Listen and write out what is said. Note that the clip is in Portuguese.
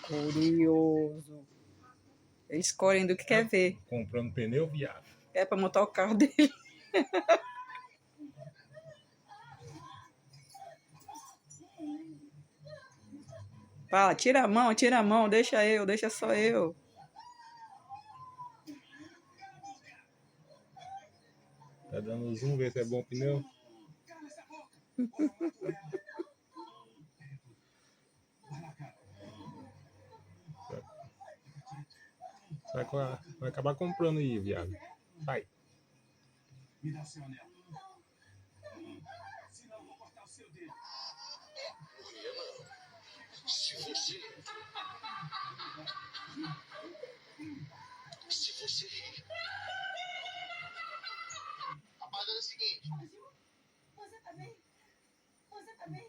Curioso. Escolhendo o que quer ver. Comprando pneu, viado. É pra montar o carro dele. Fala, tira a mão, deixa só eu. Tá dando zoom, ver se é bom pneu. Vai acabar comprando aí, viado. Sai. Me dá seu anel. Senão eu vou cortar o seu dedo. Se você rir. Rapaziada, é o seguinte. Você tá bem? Você tá bem?